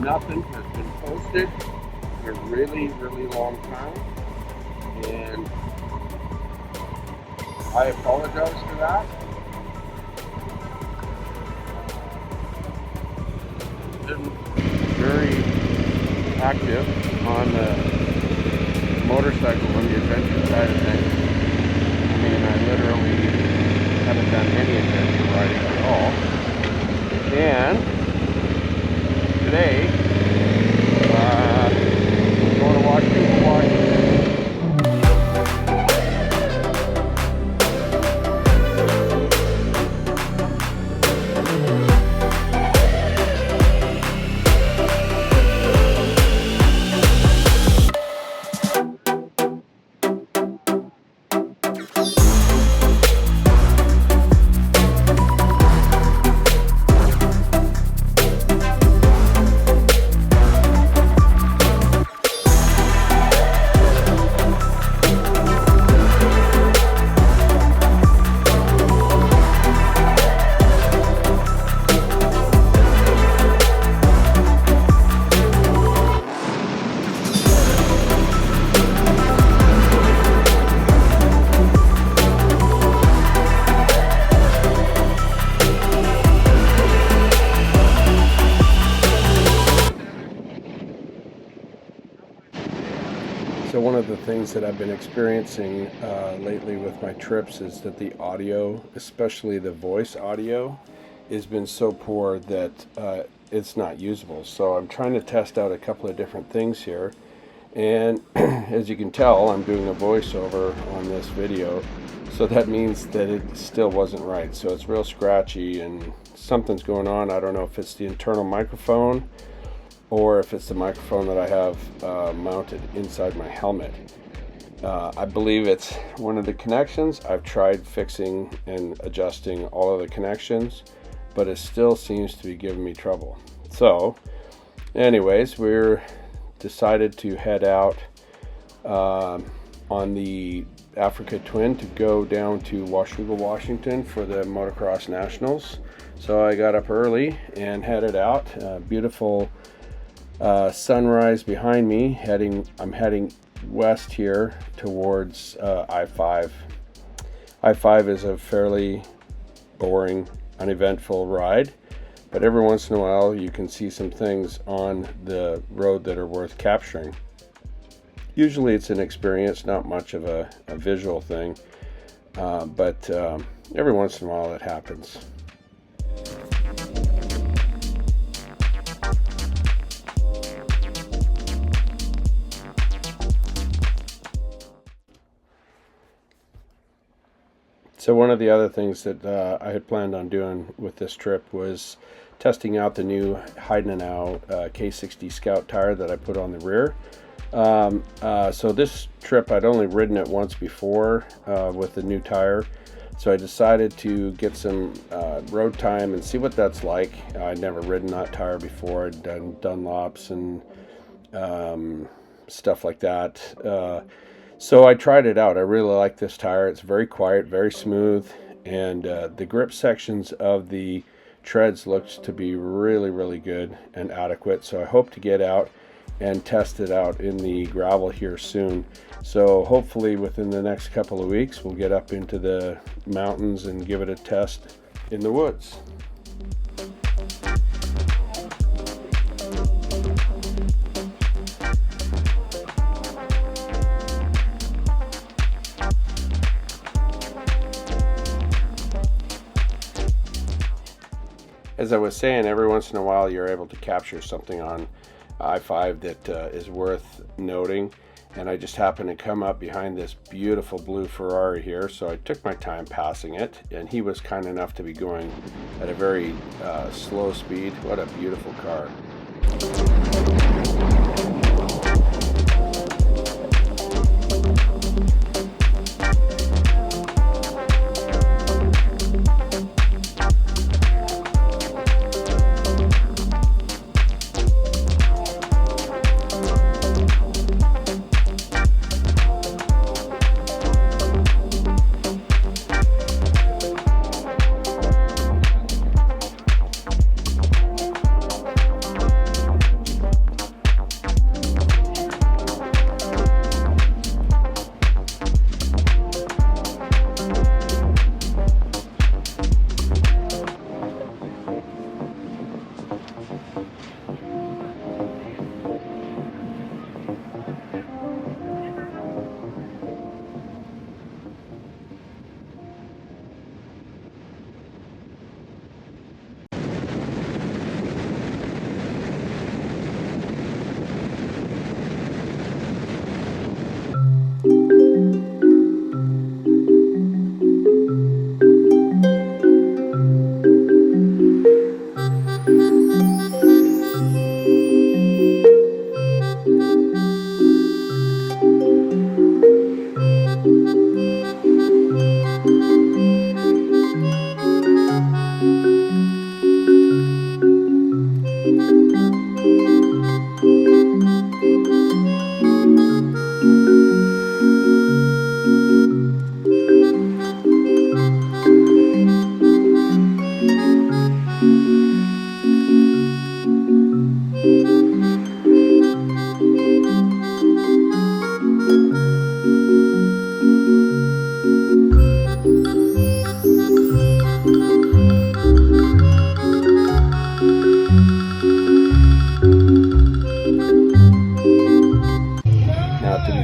nothing has been posted in a really, really long time, and I apologize for that. Been very active on the motorcycle on the adventure side of things. I mean, I literally haven't done any adventure riding at all. And today, I'm going to Washougal, Washington. So one of the things that I've been experiencing lately with my trips is that the audio, especially the voice audio, has been so poor that it's not usable. So I'm trying to test out a couple of different things here. And as you can tell, I'm doing a voiceover on this video. So that means that it still wasn't right. So it's real scratchy and something's going on. I don't know if it's the internal microphone or if it's the microphone that I have mounted inside my helmet. I believe it's one of the connections. I've tried fixing and adjusting all of the connections, but it still seems to be giving me trouble. So anyways, we're decided to head out on the Africa Twin to go down to Washougal, Washington for the Motocross Nationals. So I got up early and headed out. Beautiful sunrise behind me. I'm heading west here towards I-5. I-5 is a fairly boring, uneventful ride, but every once in a while you can see some things on the road that are worth capturing. Usually it's an experience, not much of a visual thing, but every once in a while it happens. So one of the other things that I had planned on doing with this trip was testing out the new Hineneau K60 Scout tire that I put on the rear. So this trip I'd only ridden it once before with the new tire. So I decided to get some road time and see what that's like. I'd never ridden that tire before. I'd done Dunlops and stuff like that. So I tried it out. I really like this tire. It's very quiet, very smooth, and the grip sections of the treads looks to be really, really good and adequate. So I hope to get out and test it out in the gravel here soon. So hopefully within the next couple of weeks we'll get up into the mountains and give it a test in the woods. As I was saying, every once in a while you're able to capture something on I-5 that is worth noting, and I just happened to come up behind this beautiful blue Ferrari here, so I took my time passing it, and he was kind enough to be going at a very slow speed. What a beautiful car.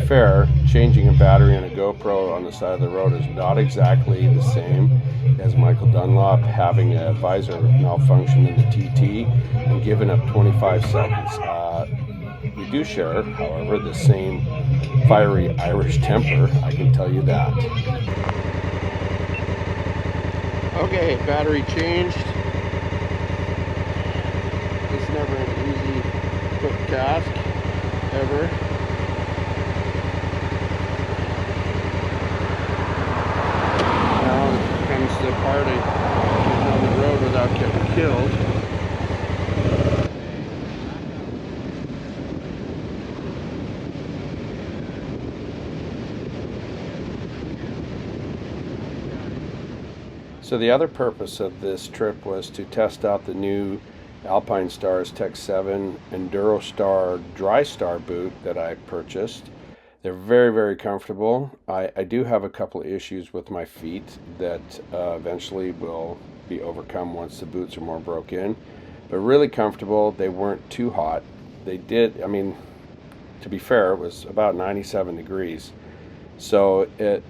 fair, changing a battery on a GoPro on the side of the road is not exactly the same as Michael Dunlop having a visor malfunction in the TT and giving up 25 seconds. We do share, however, the same fiery Irish temper, I can tell you that. Okay, battery changed. It's never an easy quick task, ever. Now comes the party on the road without getting killed. So the other purpose of this trip was to test out the new Alpinestars Tech 7 Endurostar Drystar boot that I purchased. They're very, very comfortable. I do have a couple of issues with my feet that eventually will be overcome once the boots are more broke in. But really comfortable. They weren't too hot. They did, I mean, to be fair, it was about 97 degrees. So it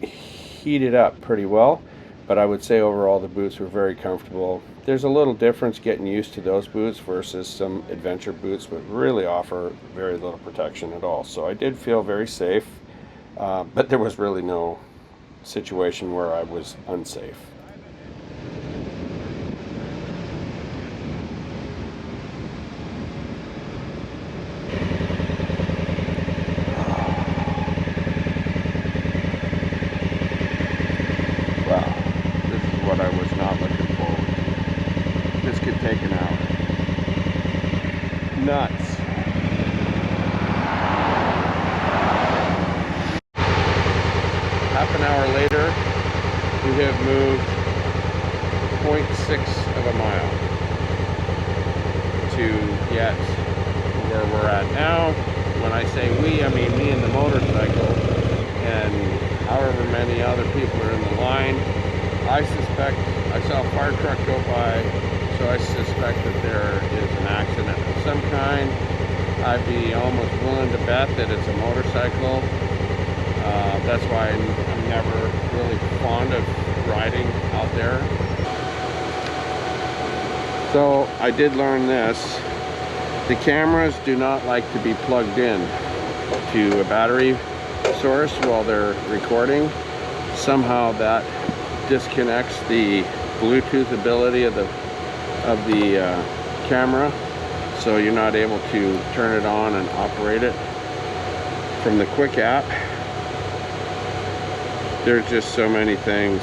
heated up pretty well. But I would say overall the boots were very comfortable. There's a little difference getting used to those boots versus some adventure boots, but really offer very little protection at all. So I did feel very safe, but there was really no situation where I was unsafe. What I was not looking forward to. This could take an hour. Nuts. Half an hour later, we have moved 0.6 of a mile to get where we're at now. When I say we, I mean me and the motorcycle, and however many other people are in the line. I suspect, I saw a fire truck go by, so I suspect that there is an accident of some kind. I'd be almost willing to bet that it's a motorcycle. That's why I'm never really fond of riding out there. So I did learn this. The cameras do not like to be plugged in to a battery source while they're recording. Somehow that disconnects the Bluetooth ability of the camera, so you're not able to turn it on and operate it from the quick app. There's just so many things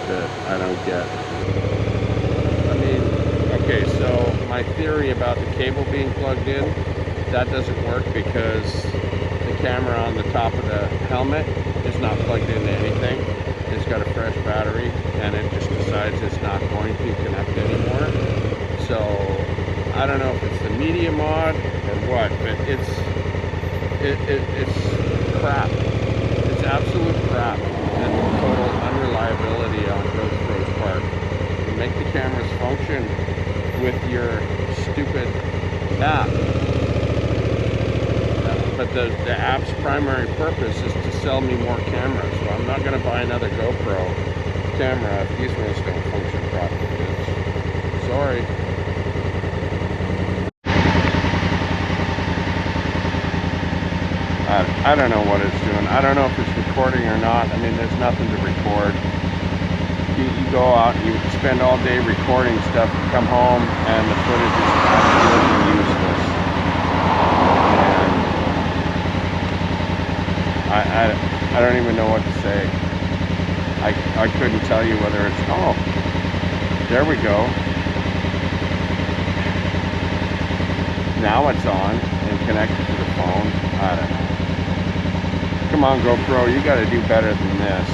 that I don't get. I mean, okay, so my theory about the cable being plugged in, that doesn't work because the camera on the top of the helmet is not plugged into anything. It's got a fresh battery and it just decides it's not going to connect anymore. So I don't know if it's the media mod or what, but it's crap. It's absolute crap and total unreliability on GoPro's part. You make the cameras function with your stupid app. But the app's primary purpose is to sell me more cameras. So I'm not going to buy another GoPro camera if these ones don't function properly. Sorry. I don't know what it's doing. I don't know if it's recording or not. I mean, there's nothing to record. You go out and you spend all day recording stuff, you come home and the footage is absolutely useless. I don't even know what to say. I couldn't tell you whether it's, oh, there we go. Now it's on and connected to the phone. I don't know. Come on, GoPro, you got to do better than this.